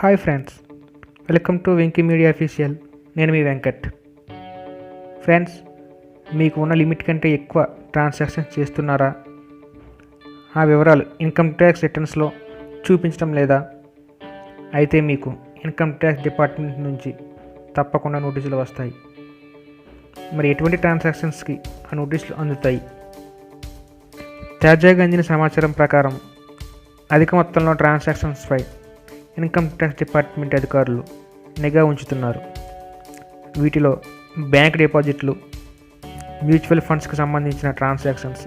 Hi friends, welcome to Venky media official. నేను మీ Venkat. Friends, మీకు ఉన్న లిమిట్ కంటే ఎక్కువ ట్రాన్సాక్షన్స్ చేస్తున్నారా? ఆ వివరాలు ఇన్కమ్ ట్యాక్స్ రిటర్న్స్లో చూపించడం లేదా? అయితే మీకు ఇన్కమ్ ట్యాక్స్ డిపార్ట్మెంట్ నుంచి తప్పకుండా నోటీసులు వస్తాయి. మరి ఎటువంటి ట్రాన్సాక్షన్స్కి ఆ నోటీసులు అందుతాయి? తాజాగా అందిన సమాచారం ప్రకారం అధిక మొత్తంలో ట్రాన్సాక్షన్స్పై ఇన్కమ్ ట్యాక్స్ డిపార్ట్మెంట్ అధికారులు నిఘా ఉంచుతున్నారు. వీటిలో బ్యాంక్ డిపాజిట్లు, మ్యూచువల్ ఫండ్స్కి సంబంధించిన ట్రాన్సాక్షన్స్,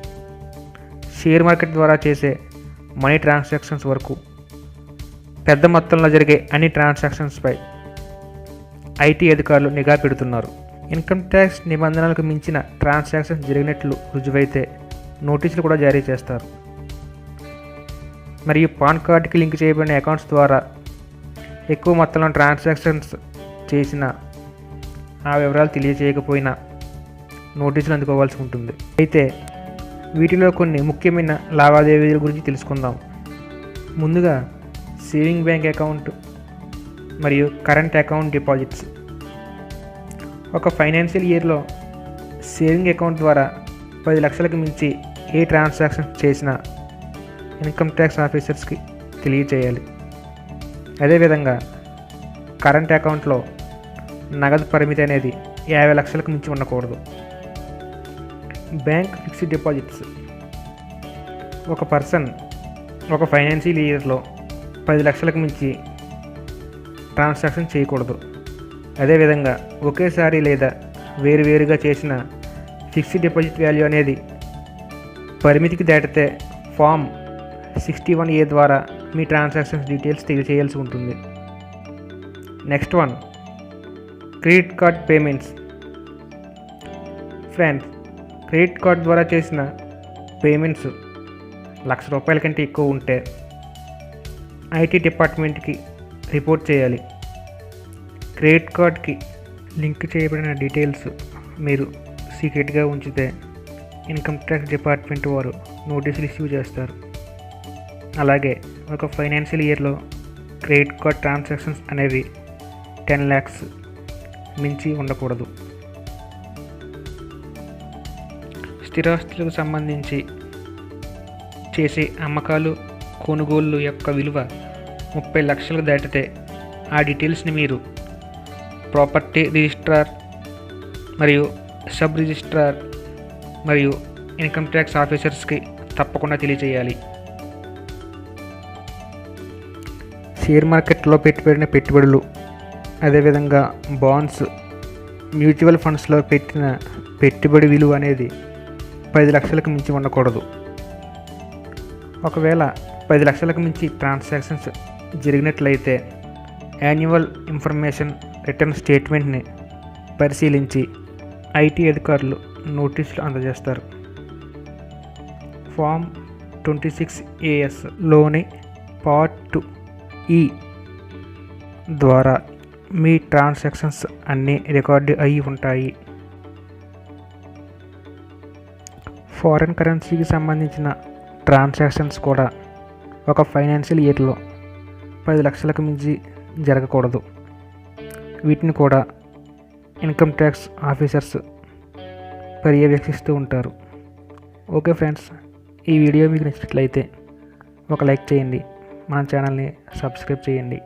షేర్ మార్కెట్ ద్వారా చేసే మనీ ట్రాన్సాక్షన్స్ వరకు పెద్ద మొత్తంలో జరిగే అన్ని ట్రాన్సాక్షన్స్పై ఐటీ అధికారులు నిఘా పెడుతున్నారు. ఇన్కమ్ ట్యాక్స్ నిబంధనలకు మించిన ట్రాన్సాక్షన్స్ జరిగినట్లు రుజువైతే నోటీసులు కూడా జారీ చేస్తారు. మరియు పాన్ కార్డుకి లింక్ చేయబడిన అకౌంట్స్ ద్వారా ఎక్కువ మొత్తంలో ట్రాన్సాక్షన్స్ చేసిన ఆ వివరాలు తెలియజేయకపోయినా నోటీసులు అందుకోవాల్సి ఉంటుంది. అయితే వీటిలో కొన్ని ముఖ్యమైన లావాదేవీల గురించి తెలుసుకుందాం. ముందుగా సేవింగ్ బ్యాంక్ అకౌంట్ మరియు కరెంట్ అకౌంట్ డిపాజిట్స్. ఒక ఫైనాన్షియల్ ఇయర్లో సేవింగ్ అకౌంట్ ద్వారా 10 లక్షలకు మించి ఏ ట్రాన్సాక్షన్ చేసినా ఇన్కమ్ ట్యాక్స్ ఆఫీసర్స్కి తెలియచేయాలి. అదేవిధంగా కరెంట్ అకౌంట్లో నగదు పరిమితి అనేది 50 లక్షలకు మించి ఉండకూడదు. Bank fixed deposits. ఒక పర్సన్ ఒక ఫైనాన్షియల్ ఇయర్లో 10 లక్షలకు మించి ట్రాన్సాక్షన్ చేయకూడదు. అదేవిధంగా ఒకేసారి లేదా వేరువేరుగా చేసిన ఫిక్స్డ్ డిపాజిట్ వాల్యూ అనేది పరిమితికి దాటితే ఫామ్ 61A ద్వారా మీ ట్రాన్సాక్షన్స్ డీటెయిల్స్ తెలియజేయాల్సి ఉంటుంది. Next one, credit card payments. Friends, credit card ద్వారా చేసిన పేమెంట్స్ ₹1,00,000 కంటే ఎక్కువ ఉంటే ఐటీ డిపార్ట్మెంట్కి రిపోర్ట్ చేయాలి. క్రెడిట్ కార్డ్కి లింక్ చేయబడిన డీటెయిల్స్ మీరు సీక్రెట్గా ఉంచితే ఇన్కమ్ ట్యాక్స్ డిపార్ట్మెంట్ వారు నోటీసులు ఇష్యూ చేస్తారు. అలాగే ఒక ఫైనాన్షియల్ ఇయర్లో క్రెడిట్ కార్డ్ ట్రాన్సాక్షన్స్ అనేవి 10 lakhs మించి ఉండకూడదు. స్థిరాస్తులకు సంబంధించి చేసే అమ్మకాలు, కొనుగోళ్ళు యొక్క విలువ 30 లక్షలు దాటితే ఆ డీటెయిల్స్ని మీరు ప్రాపర్టీ రిజిస్ట్రార్ మరియు సబ్ రిజిస్ట్రార్ మరియు ఇన్కమ్ ట్యాక్స్ ఆఫీసర్స్కి తప్పకుండా తెలియజేయాలి. షేర్ మార్కెట్లో పెట్టిన పెట్టుబడులు, అదేవిధంగా బాండ్స్, మ్యూచువల్ ఫండ్స్లో పెట్టిన పెట్టుబడి విలువ అనేది 10 లక్షలకు మించి ఉండకూడదు. ఒకవేళ 10 లక్షలకు మించి ట్రాన్సాక్షన్స్ జరిగినట్లయితే యాన్యువల్ ఇన్ఫర్మేషన్ రిటర్న్ స్టేట్మెంట్ని పరిశీలించి ఐటీ అధికారులు నోటీసులు అందజేస్తారు. ఫామ్ 26ASలోని పార్ట్ 2E ద్వారా మీ ట్రాన్సాక్షన్స్ అన్నీ రికార్డు అయి ఉంటాయి. ఫారెన్ కరెన్సీకి సంబంధించిన ట్రాన్సాక్షన్స్ కూడా ఒక ఫైనాన్షియల్ ఇయర్లో 10 లక్షలకు మించి జరగకూడదు. వీటిని కూడా ఇన్కమ్ ట్యాక్స్ ఆఫీసర్స్ పర్యవేక్షిస్తూ ఉంటారు. ఓకే ఫ్రెండ్స్, ఈ వీడియో మీకు నచ్చినట్లయితే ఒక లైక్ చేయండి, మన ఛానల్ని సబ్స్క్రైబ్ చేయండి.